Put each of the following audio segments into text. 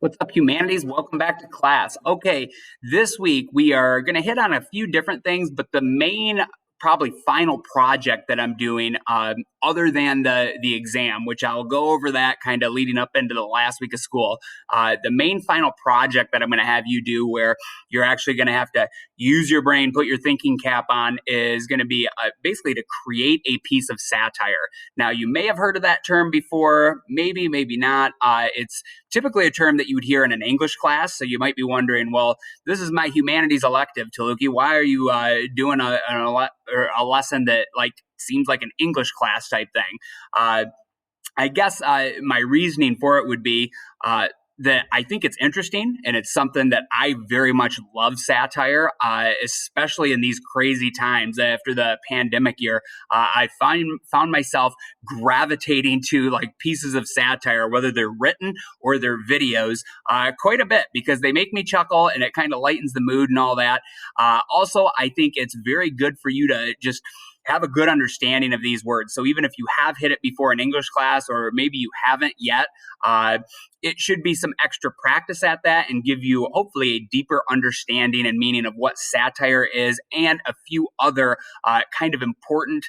What's up, humanities? Welcome back to class. Okay, this week we are going to hit on a few different things, but the main, probably final project that I'm doing, other than the exam, which I'll go over that kind of leading up into the last week of school. The main final project that I'm going to have you do, where you're actually going to have to use your brain, put your thinking cap on, is going to be basically to create a piece of satire. Now, you may have heard of that term before, maybe not. It's typically a term that you would hear in an English class. So you might be wondering, well, this is my humanities elective, Taluki. Why are you doing a lesson that seems like an English class type thing? I guess my reasoning for it would be that I think it's interesting, and it's something that I very much love satire, especially in these crazy times after the pandemic year. I found myself gravitating to pieces of satire, whether they're written or they're videos, quite a bit, because they make me chuckle and it kind of lightens the mood and all that. Also, I think it's very good for you to just have a good understanding of these words. So even if you have hit it before in English class, or maybe you haven't yet, it should be some extra practice at that and give you hopefully a deeper understanding and meaning of what satire is, and a few other kind of important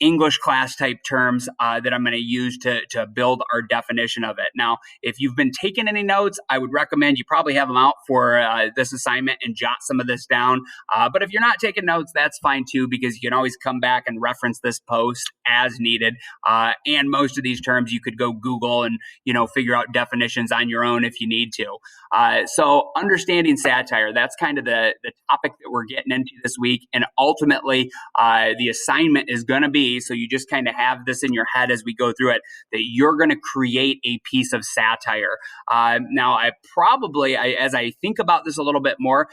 English class type terms that I'm going to use to build our definition of it. Now, if you've been taking any notes, I would recommend you probably have them out for this assignment and jot some of this down. But if you're not taking notes, that's fine too, because you can always come back and reference this post as needed. And most of these terms you could go Google and, figure out definitions on your own if you need to. So understanding satire, that's kind of the topic that we're getting into this week. And ultimately, the assignment is going to be, so you just kind of have this in your head as we go through it, that you're going to create a piece of satire. Now, as I think about this a little bit more,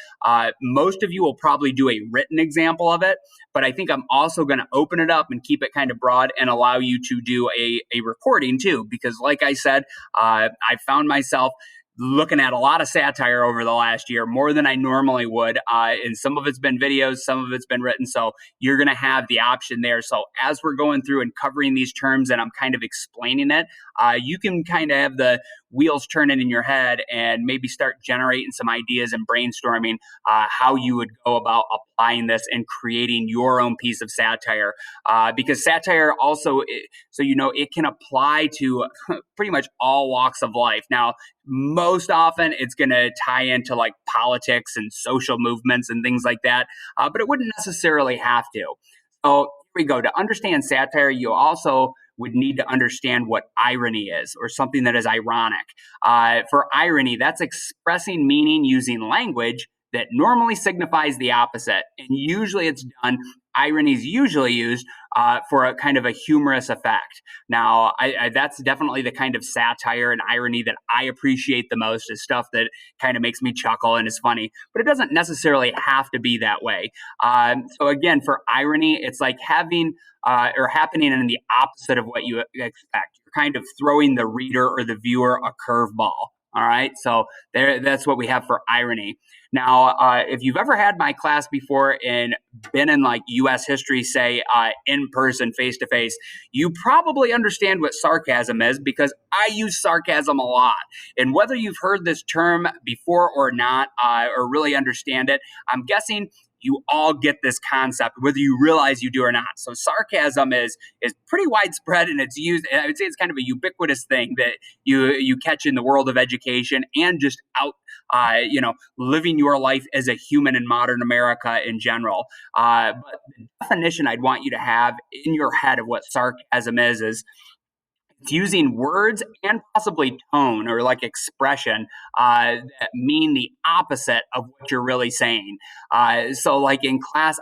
most of you will probably do a written example of it, but I think I'm also going to open it up and keep it kind of broad and allow you to do a recording too, because like I said, I found myself looking at a lot of satire over the last year, more than I normally would. And some of it's been videos, some of it's been written. So you're going to have the option there. So as we're going through and covering these terms and I'm kind of explaining it, you can kind of have the wheels turning in your head and maybe start generating some ideas and brainstorming how you would go about applying this and creating your own piece of satire. Because satire also, it can apply to pretty much all walks of life. Now, most often it's going to tie into politics and social movements and things like that, but it wouldn't necessarily have to. So here we go. To understand satire, you also would need to understand what irony is, or something that is ironic. For irony, that's expressing meaning using language that normally signifies the opposite. And usually irony is usually used for a kind of a humorous effect. Now, that's definitely the kind of satire and irony that I appreciate the most, is stuff that kind of makes me chuckle and is funny, but it doesn't necessarily have to be that way. So again, for irony, it's like having or happening in the opposite of what you expect. You're kind of throwing the reader or the viewer a curveball. All right, so that's what we have for irony. Now, if you've ever had my class before and been in U.S. history, say in person, face to face, you probably understand what sarcasm is, because I use sarcasm a lot. And whether you've heard this term before or not, or really understand it, I'm guessing you all get this concept, whether you realize you do or not. So sarcasm is pretty widespread, and it's used. I would say it's kind of a ubiquitous thing that you catch in the world of education and just out, living your life as a human in modern America in general. But the definition I'd want you to have in your head of what sarcasm is it's using words and possibly tone or expression that mean the opposite of what you're really saying. So in class,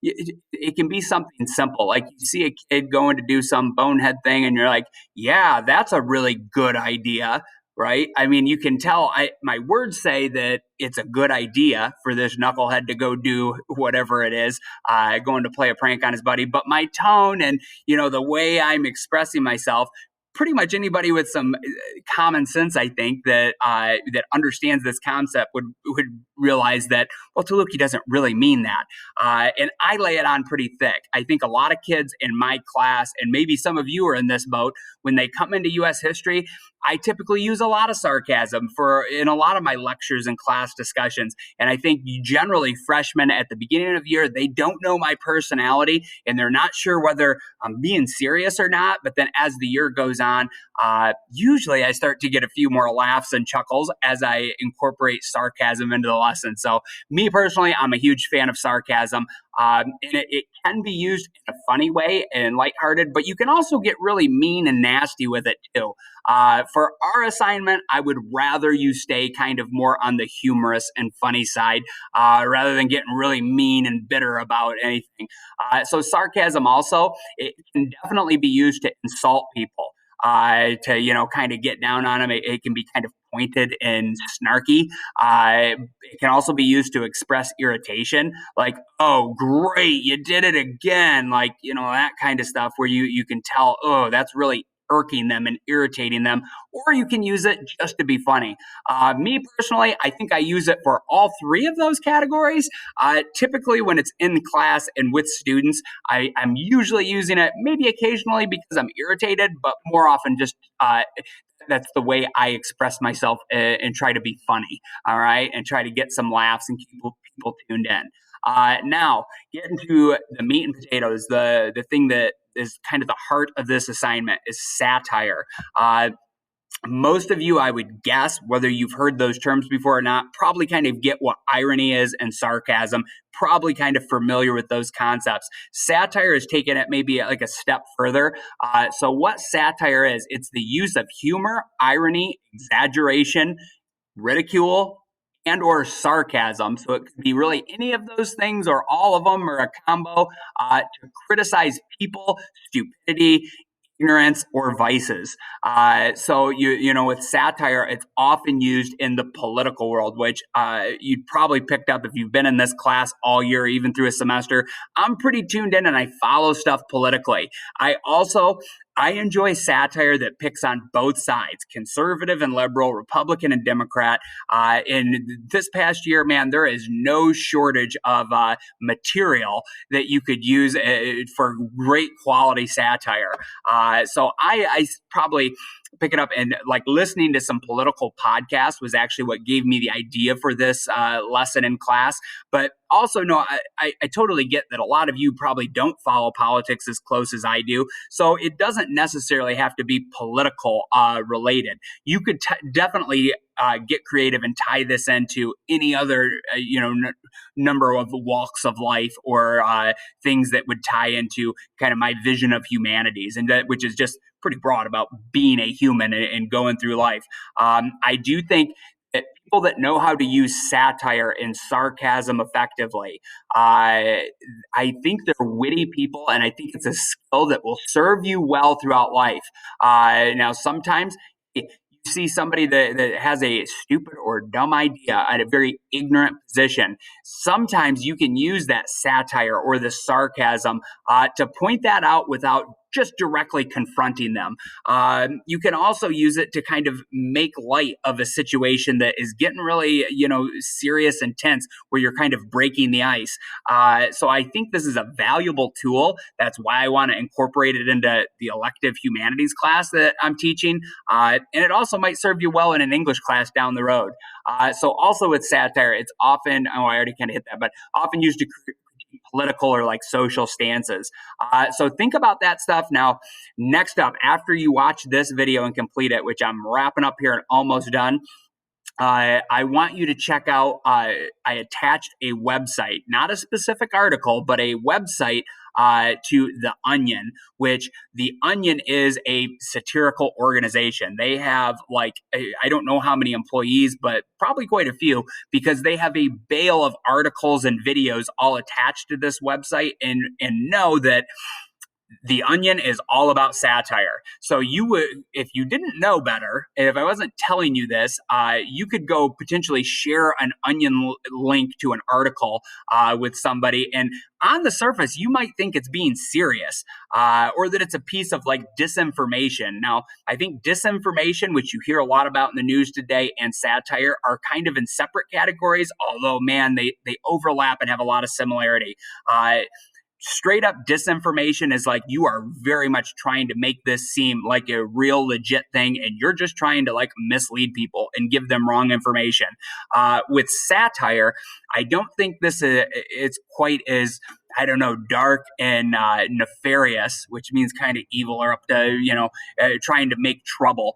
it can be something simple. Like you see a kid going to do some bonehead thing and you're like, yeah, that's a really good idea. Right? I mean, you can tell my words say that it's a good idea for this knucklehead to go do whatever it is, going to play a prank on his buddy. But my tone and, the way I'm expressing myself, pretty much anybody with some common sense, I think, that understands this concept would realize that, well, Taluki doesn't really mean that. And I lay it on pretty thick. I think a lot of kids in my class, and maybe some of you are in this boat, when they come into U.S. history, I typically use a lot of sarcasm in a lot of my lectures and class discussions. And I think generally freshmen at the beginning of the year, they don't know my personality and they're not sure whether I'm being serious or not. But then as the year goes on, usually I start to get a few more laughs and chuckles as I incorporate sarcasm into the lesson. So me personally, I'm a huge fan of sarcasm. And it can be used in a funny way and lighthearted, but you can also get really mean and nasty with it too. For our assignment, I would rather you stay kind of more on the humorous and funny side rather than getting really mean and bitter about anything. So sarcasm also, it can definitely be used to insult people. To kind of get down on them. It can be kind of pointed and snarky. It can also be used to express irritation, like, "Oh, great, you did it again!" Like that kind of stuff, where you can tell, oh, that's really irking them and irritating them. Or you can use it just to be funny. Me personally, I think I use it for all three of those categories. Typically, when it's in class and with students, I'm usually using it maybe occasionally because I'm irritated, but more often just that's the way I express myself and try to be funny. All right, and try to get some laughs and keep people tuned in. Now, getting to the meat and potatoes, the thing that is kind of the heart of this assignment is satire. Most of you, I would guess, whether you've heard those terms before or not, probably kind of get what irony is and sarcasm, probably kind of familiar with those concepts. Satire is taken it maybe like a step further. So what satire is, it's the use of humor, irony, exaggeration, ridicule, and or sarcasm. So it could be really any of those things or all of them or a combo to criticize people, stupidity, ignorance, or vices. So with satire, it's often used in the political world, which you'd probably picked up if you've been in this class all year, even through a semester. I'm pretty tuned in and I follow stuff politically. I enjoy satire that picks on both sides, conservative and liberal, Republican and Democrat. In this past year, man, there is no shortage of material that you could use for great quality satire. So I probably pick it up, and like listening to some political podcasts was actually what gave me the idea for this lesson in class. But also, no, I totally get that a lot of you probably don't follow politics as close as I do. So it doesn't necessarily have to be political related. You could definitely get creative and tie this into any other, number of walks of life or things that would tie into kind of my vision of humanities, and which is just pretty broad about being a human and going through life. I do think that people that know how to use satire and sarcasm effectively, I think they're witty people, and I think it's a skill that will serve you well throughout life. Now, sometimes you see somebody that has a stupid or dumb idea at a very ignorant position. Sometimes you can use that satire or the sarcasm to point that out without just directly confronting them. You can also use it to kind of make light of a situation that is getting really, serious and tense, where you're kind of breaking the ice. So I think this is a valuable tool. That's why I want to incorporate it into the elective humanities class that I'm teaching. And it also might serve you well in an English class down the road. So also with satire, it's often, I already kind of hit that, but often used to political or like social stances. So think about that stuff. Now, next up, after you watch this video and complete it, which I'm wrapping up here and almost done, I want you to check out, I attached a website, not a specific article, but a website to The Onion, which The Onion is a satirical organization. They have I don't know how many employees, but probably quite a few, because they have a bale of articles and videos all attached to this website, and know that The Onion is all about satire. So you would, if you didn't know better, if I wasn't telling you this, you could go potentially share an Onion link to an article with somebody, and on the surface, you might think it's being serious or that it's a piece of like disinformation. Now, I think disinformation, which you hear a lot about in the news today, and satire are kind of in separate categories, although, man, they overlap and have a lot of similarity. straight up disinformation is like you are very much trying to make this seem like a real legit thing, and you're just trying to like mislead people and give them wrong information. With satire, I don't think this is it's quite as, I don't know, dark and nefarious, which means kind of evil or up to, trying to make trouble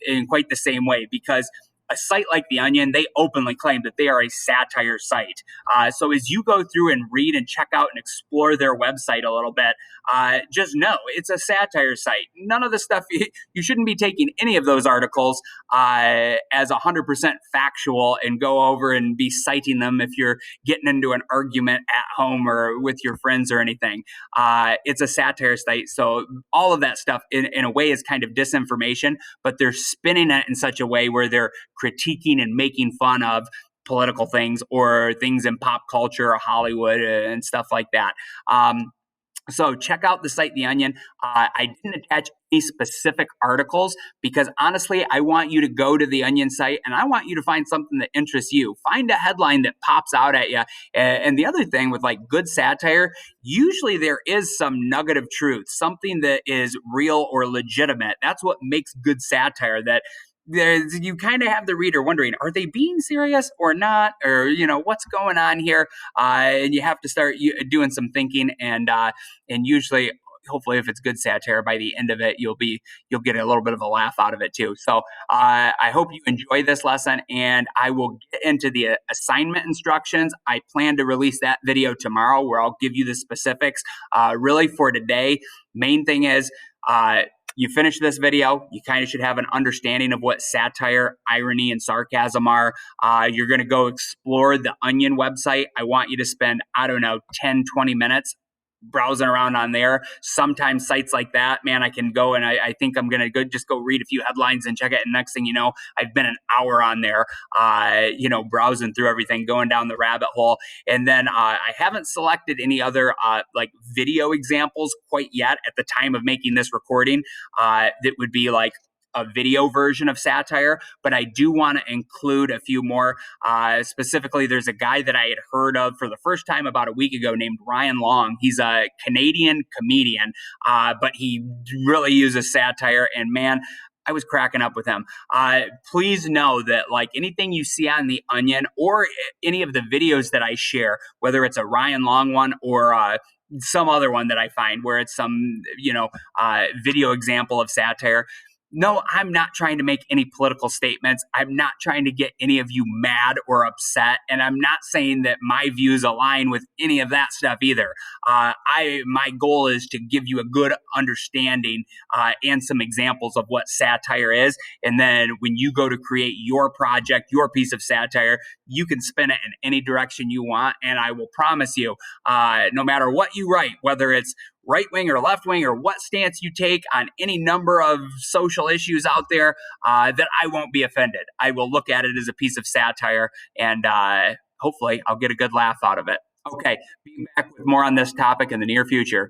in quite the same way, because a site like The Onion, they openly claim that they are a satire site. So as you go through and read and check out and explore their website a little bit, just know it's a satire site. None of the stuff, you shouldn't be taking any of those articles as 100% factual and go over and be citing them if you're getting into an argument at home or with your friends or anything. It's a satire site. So all of that stuff in a way is kind of disinformation, but they're spinning it in such a way where they're critiquing and making fun of political things or things in pop culture or Hollywood and stuff like that. So check out the site The Onion. I didn't attach any specific articles because honestly, I want you to go to the Onion site and I want you to find something that interests you. Find a headline that pops out at you. And the other thing with like good satire, usually there is some nugget of truth, something that is real or legitimate. That's what makes good satire, that you kind of have the reader wondering, are they being serious or not? Or, what's going on here? And you have to start doing some thinking, and usually, hopefully, if it's good satire, by the end of it, you'll get a little bit of a laugh out of it too. So I hope you enjoy this lesson, and I will get into the assignment instructions. I plan to release that video tomorrow where I'll give you the specifics. Really for today, main thing is, you finish this video, you kind of should have an understanding of what satire, irony, and sarcasm are. You're going to go explore the Onion website. I want you to spend, 10, 20 minutes browsing around on there. Sometimes sites like that, man, I can go and I think I'm going to just go read a few headlines and check it. And next thing you know, I've been an hour on there, browsing through everything, going down the rabbit hole. And then I haven't selected any other like video examples quite yet at the time of making this recording that would be like a video version of satire, but I do want to include a few more. Specifically, there's a guy that I had heard of for the first time about a week ago named Ryan Long. He's a Canadian comedian, but he really uses satire, and man, I was cracking up with him. Please know that like anything you see on The Onion or any of the videos that I share, whether it's a Ryan Long one or some other one that I find where it's some, video example of satire, no, I'm not trying to make any political statements. I'm not trying to get any of you mad or upset. And I'm not saying that my views align with any of that stuff either. My goal is to give you a good understanding and some examples of what satire is. And then when you go to create your project, your piece of satire, you can spin it in any direction you want. And I will promise you, no matter what you write, whether it's right wing or left wing or what stance you take on any number of social issues out there, that I won't be offended. I will look at it as a piece of satire, and hopefully I'll get a good laugh out of it. Okay, be back with more on this topic in the near future.